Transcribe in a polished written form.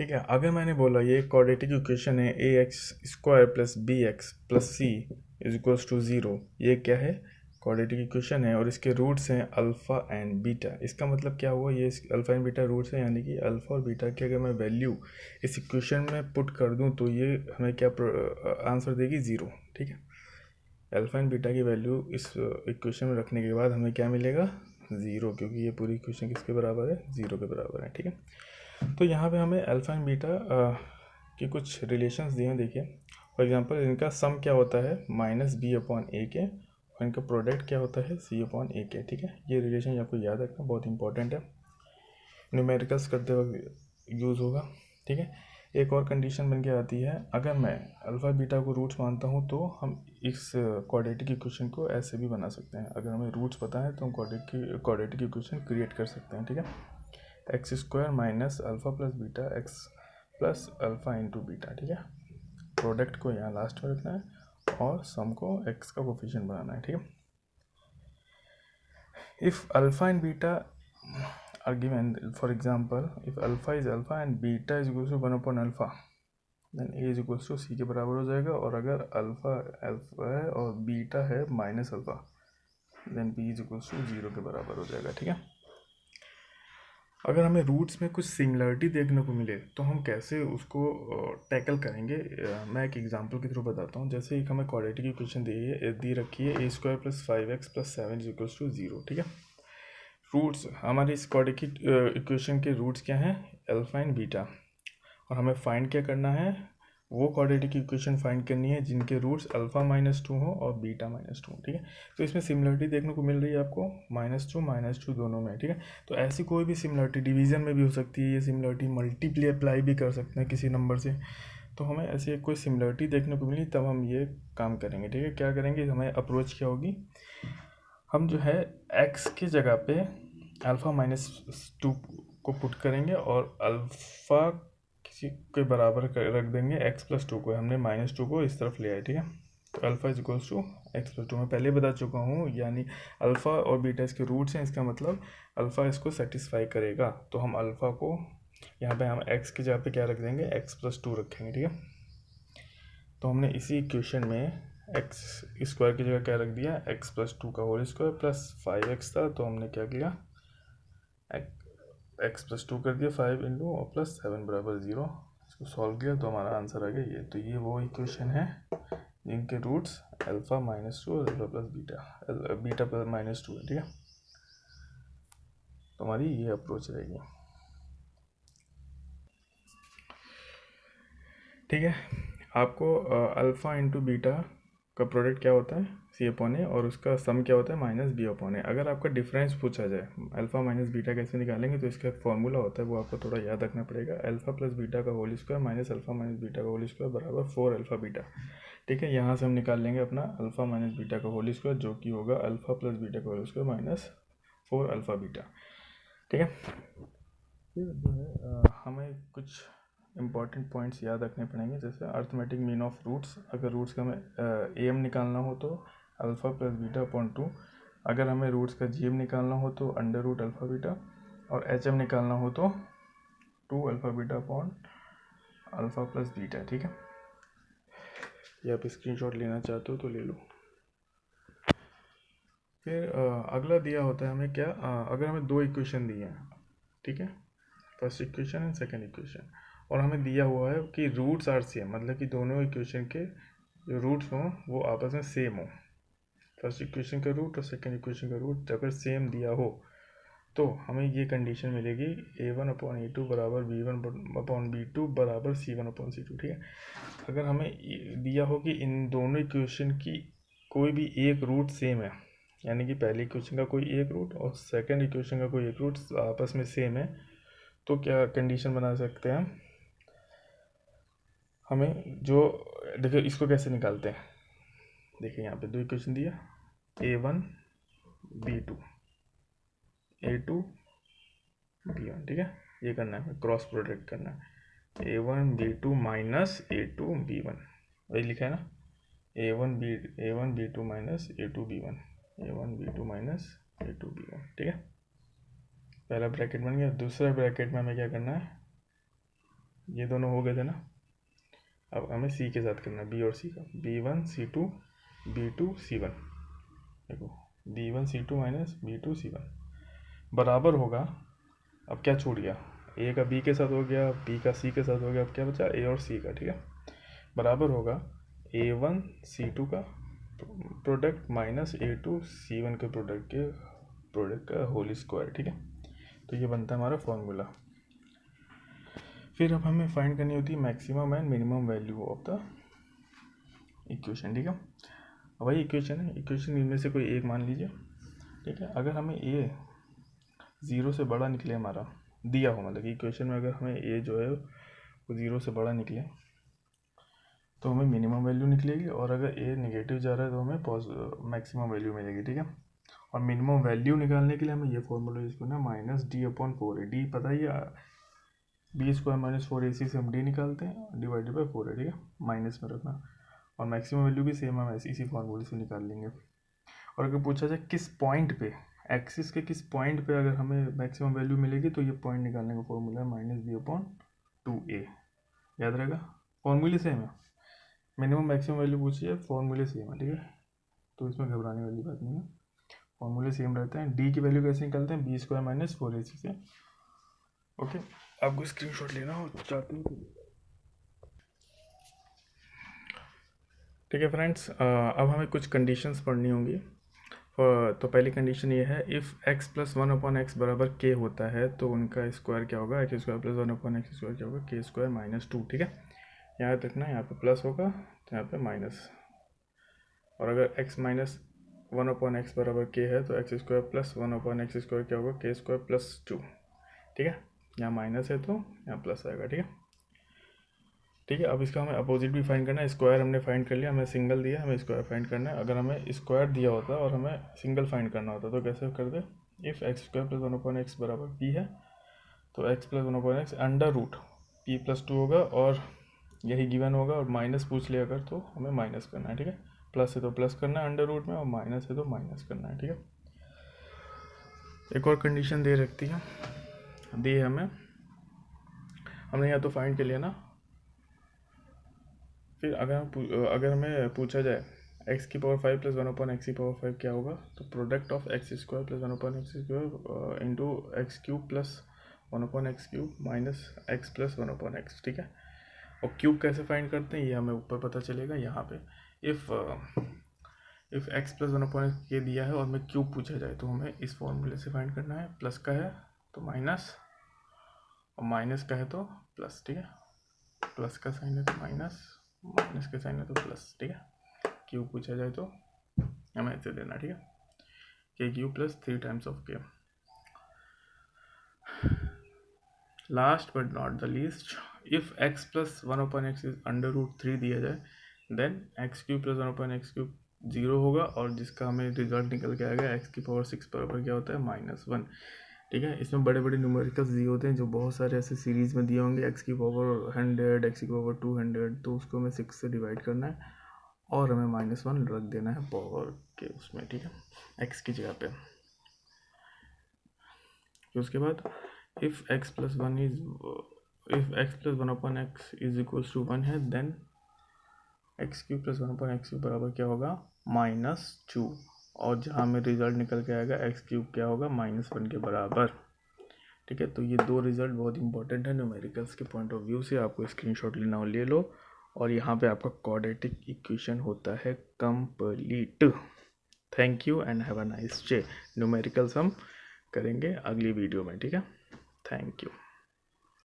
ठीक है। अगर मैंने बोला ये क्वाड्रेटिक इक्वेशन है a x square plus b x plus c is equals to zero, ये क्या है? क्वाड्रेटिक इक्वेशन है और इसके रूट्स हैं अल्फ़ा एंड बीटा। इसका मतलब क्या हुआ? ये अल्फ़ा एंड बीटा रूट्स हैं, यानी कि अल्फ़ा और बीटा की अगर मैं वैल्यू इस इक्वेशन में पुट कर दूं तो ये हमें क्या आंसर देगी? ज़ीरो। ठीक है, अल्फ़ा एंड बीटा की वैल्यू इस इक्वेशन में रखने के बाद हमें क्या मिलेगा? ज़ीरो, क्योंकि ये पूरी इक्वेशन किसके बराबर है? ज़ीरो के बराबर है। ठीक है, तो यहाँ पे हमें अल्फ़ा एंड बीटा के कुछ रिलेशंस दिए हैं। देखिए फॉर एग्जांपल इनका सम क्या होता है? माइनस बी अपॉन ए के, और इनका प्रोडक्ट क्या होता है? सी अपॉन ए के। ठीक है, ये रिलेशन आपको याद रखना बहुत इंपॉर्टेंट है, न्यूमेरिकल्स करते वक्त यूज़ होगा। ठीक है, एक और कंडीशन बन के आती है, अगर मैं अल्फ़ा बीटा को रूट्स मानता हूँ तो हम इस क्वाड्रेटिक इक्वेशन को ऐसे भी बना सकते हैं। अगर हमें रूट्स पता है तो हम क्वाड्रेटिक इक्वेशन क्रिएट कर सकते हैं। ठीक है, x square minus alpha plus beta x plus alpha into beta. ठीक है, प्रोडक्ट को यहाँ लास्ट में रखना है और सम को एक्स का कोफिशिएंट बनाना है। ठीक है, if alpha and beta are given, for example if alpha is alpha and beta is equals to 1 upon alpha, then a is equals to c के बराबर हो जाएगा। और अगर अल्फ़ा है और बीटा है minus alpha, then b is equals to 0 के बराबर हो जाएगा। ठीक है, अगर हमें रूट्स में कुछ सिमिलरिटी देखने को मिले तो हम कैसे उसको टैकल करेंगे? मैं एक एग्जांपल के थ्रू बताता हूँ। जैसे एक हमें क्वाड्रेटिक इक्वेशन दी रखी है a square plus 5x plus 7 is equals to 0। ठीक है, रूट्स हमारे इस क्वाड्रेटिक इक्वेशन के रूट्स क्या हैं? अल्फा एंड बीटा, और हमें फाइंड क्या करना है? वो क्वाड्रेटिक इक्वेशन फाइंड करनी है जिनके रूट्स अल्फा माइनस टू हो और बीटा माइनस टू। ठीक है, तो इसमें सिमिलरिटी देखने को मिल रही है आपको माइनस टू दोनों में। ठीक है, तो ऐसी कोई भी सिमिलरिटी डिवीजन में भी हो सकती है, ये सिमिलरिटी मल्टीप्लाई भी कर सकते हैं किसी नंबर से। तो हमें ऐसी कोई सिमिलरिटी देखने को मिली तब हम ये काम करेंगे। ठीक है, क्या करेंगे? हमें अप्रोच क्या होगी? हम जो है एक्स की जगह पे अल्फ़ा माइनस टू को पुट करेंगे और अल्फ़ा किसी के बराबर रख देंगे एक्स प्लस टू को। हमने माइनस टू को इस तरफ ले आए। ठीक है, तो alpha is equals to X plus two. मैं पहले बता चुका हूँ, यानी अल्फ़ा और बीटा इसके रूट्स हैं, इसका मतलब अल्फ़ा इसको सेटिस्फाई करेगा। तो हम अल्फ़ा को यहाँ पे हम एक्स की जगह पे क्या रख देंगे? एक्स प्लस टू रखेंगे। ठीक है, तो हमने इसी इक्वेशन में एक्स स्क्वायर की जगह क्या रख दिया? एक्स प्लस टू का होल स्क्वायर प्लस 5x था, तो हमने क्या किया? एक्स प्लस टू कर दिया 5 इंटू और प्लस 7 बराबर 0। इसको सॉल्व किया तो हमारा आंसर आ गया ये। तो ये वो इक्वेशन है जिनके रूट्स अल्फ़ा माइनस टू और alpha plus beta plus minus two है। ठीक है, तो हमारी ये अप्रोच रहेगी। ठीक है, आपको अल्फ़ा इंटू बीटा का प्रोडक्ट क्या होता है? सी अपॉन ए, और उसका सम क्या होता है? माइनस बी अपॉन ए। अगर आपका डिफरेंस पूछा जाए अल्फ़ा माइनस बीटा कैसे निकालेंगे, तो इसका एक फॉर्मूला होता है, वो आपको थोड़ा याद रखना पड़ेगा। अल्फ़ा प्लस बीटा का whole square minus alpha minus beta का होल स्क्वायर बराबर 4 अल्फ़ा बीटा। ठीक है, यहाँ से हम निकाल लेंगे अपना अल्फ़ा माइनस बीटा का होल स्क्वायर, जो कि होगा अल्फ़ा प्लस बीटा का whole square minus 4 alpha beta. ठीक है, फिर जो है हमें कुछ इंपॉर्टेंट पॉइंट्स याद रखने पड़ेंगे, जैसे अर्थमेटिक मीन ऑफ रूट्स। अगर रूट्स का हमें एम निकालना हो तो alpha plus beta upon two. अगर हमें रूट्स का जी एम निकालना हो तो अंडर रूट अल्फ़ा बीटा, और एच एम निकालना हो तो 2 alpha beta upon alpha plus beta. ठीक है, ये आप स्क्रीनशॉट लेना चाहते हो तो ले लो। फिर अगला दिया होता है हमें क्या? अगर हमें दो इक्वेशन दिए हैं, ठीक है, first equation and second equation, और हमें दिया हुआ है कि रूट्स आर सेम, मतलब कि दोनों इक्वेशन के जो रूट्स हों वो आपस में सेम हो। फर्स्ट इक्वेशन का रूट और सेकंड इक्वेशन का रूट अगर सेम दिया हो तो हमें ये कंडीशन मिलेगी a1 अपॉन a2 बराबर b1 अपॉन b2 बराबर c1 अपॉन c2। ठीक है, अगर हमें दिया हो कि इन दोनों इक्वेशन की कोई भी एक रूट सेम है, यानी कि पहले इक्वेशन का कोई एक रूट और सेकंड इक्वेशन का कोई एक रूट आपस में सेम है, तो क्या कंडीशन बना सकते हैं हमें? जो देखिए इसको कैसे निकालते हैं, देखिए यहाँ पे दो इक्वेशन दिया a1 b2 a2 b1। ठीक है, ये करना है, क्रॉस प्रोडक्ट करना है। a1 b2 minus a2 b1, वही लिखा है ना, a1 b2 minus a2 b1, a1 b2 minus a2 b1। ठीक है, पहला ब्रैकेट बन गया। दूसरा ब्रैकेट में हमें क्या करना है? ये दोनों हो गए थे ना। अब हमें सी के साथ करना है, बी और सी का, B1 C2 B2 C1। देखो B1 C2 minus B2 C1 बराबर होगा, अब क्या छूट गया, ए का बी के साथ हो गया, बी का सी के साथ हो गया, अब क्या बचा, ए और सी का, ठीक है। बराबर होगा A1 C2 का प्रोडक्ट माइनस A2 C1 के प्रोडक्ट का होल स्क्वायर, ठीक है। तो ये बनता है हमारा फॉर्मूला। फिर अब हमें फाइंड करनी होती है maximum and minimum value of the equation, ठीक है। वही इक्वेशन है, इक्वेशन इनमें से कोई एक मान लीजिए, ठीक है। अगर हमें ए 0 से बड़ा निकले, हमारा दिया हो, मतलब इक्वेशन में अगर हमें ए जो है वो 0 से बड़ा निकले तो हमें मिनिमम वैल्यू निकलेगी, और अगर ए नेगेटिव जा रहा है तो हमें मैक्सिमम वैल्यू मिलेगी, ठीक है। और मिनिमम वैल्यू निकालने के लिए हमें ये फॉर्मूला यूज करना है, -d/4 है। डी पता ही है, B² - 4AC से हम डी निकालते हैं, डिवाइडेड बाई 4 है, ठीक है, माइनस में रखना। और मैक्सिमम वैल्यू भी सेम हम इसी फॉर्मूले से निकाल लेंगे। और अगर पूछा जाए किस पॉइंट पे, एक्सिस के किस पॉइंट पे अगर हमें मैक्सिमम वैल्यू मिलेगी, तो ये पॉइंट निकालने का फॉर्मूला है -b/2a। याद रहेगा, फॉर्मूले सेम है, मिनिमम मैक्सिमम वैल्यू पूछी है, फॉर्मूले सेम है, ठीक है। तो इसमें घबराने वाली बात नहीं है, फॉर्मूले सेम रहते हैं। डी की वैल्यू कैसे निकालते हैं, B² - 4AC से। ओके, आपको स्क्रीनशॉट लेना हो चाहते हो, ठीक है फ्रेंड्स। अब हमें कुछ कंडीशंस पढ़नी होंगी। तो पहली कंडीशन ये है, इफ़ x + 1/x बराबर k होता है तो उनका स्क्वायर क्या होगा, x² + 1/x² क्या होगा, k² - 2, ठीक है। याद रखना, यहाँ पे प्लस होगा तो यहाँ पे माइनस। और अगर x - 1/x बराबर k है तो x² + 1/x² क्या होगा, k² + 2, ठीक है। यहाँ माइनस है तो यहाँ प्लस आएगा, ठीक है। ठीक है, अब इसका हमें अपोजिट भी फाइंड करना है। स्क्वायर हमने फाइंड कर लिया, हमें सिंगल दिया, हमें स्क्वायर फाइंड करना है। अगर हमें स्क्वायर दिया होता और हमें सिंगल फाइंड करना होता तो कैसे करते, इफ़ x² + 1/x बराबर p है तो x + 1/x under root p + 2 होगा, और यही गिवन होगा, और माइनस पूछ लिया अगर तो हमें माइनस करना है, ठीक है। प्लस है तो प्लस करना है अंडर रूट में, और माइनस है तो माइनस करना है, ठीक है। एक और कंडीशन दे रखती है, दी है हमें, हमने यहाँ तो फाइंड कर लिया ना। फिर अगर हमें पूछा जाए x⁵ + 1/x⁵ क्या होगा, तो product of x² + 1/x² into x³ + 1/x³ minus x + 1/x, ठीक है। और क्यूब कैसे फाइंड करते हैं ये हमें ऊपर पता चलेगा यहाँ पे। इफ़ x + 1/x ये दिया है और हमें क्यूब पूछा जाए तो हमें इस फॉर्मूले से फाइंड करना है, प्लस का है तो माइनस, और माइनस का है तो प्लस, ठीक है। प्लस का साइन है तो माइनस, माइनस का साइन है तो प्लस, ठीक है। क्यूब पूछा जाए तो हमें ऐसे देना, ठीक है, k³ + 3 times of k। Last but not the least, if x + 1/x is अंडर√3 दिया जाए, देन x³ + 1/x³ 0 होगा, और जिसका हमें रिजल्ट निकल के आएगा x⁶ बराबर क्या होता है, -1, ठीक है। इसमें बड़े बड़े न्यूमेरिकल्स दिए होते हैं जो बहुत सारे ऐसे सीरीज़ में दिए होंगे, x⁴100 x⁴200, तो उसको हमें 6 से डिवाइड करना है, और हमें -1 रख देना है पावर के उसमें, ठीक है, x की जगह पे। फिर उसके बाद इफ़ x + 1/x = 1 है, देन x³ + 1/x³ बराबर क्या होगा, -2, और जहाँ हमें रिजल्ट निकल के आएगा x³ क्या होगा, -1 के बराबर, ठीक है। तो ये दो रिजल्ट बहुत इंपॉर्टेंट है न्यूमेरिकल्स के पॉइंट ऑफ व्यू से, आपको स्क्रीनशॉट लेना हो ले लो, और यहाँ पे आपका क्वाड्रेटिक इक्वेशन होता है complete. Thank you and have a nice day. Numericals हम करेंगे अगली वीडियो में, ठीक है। Thank you.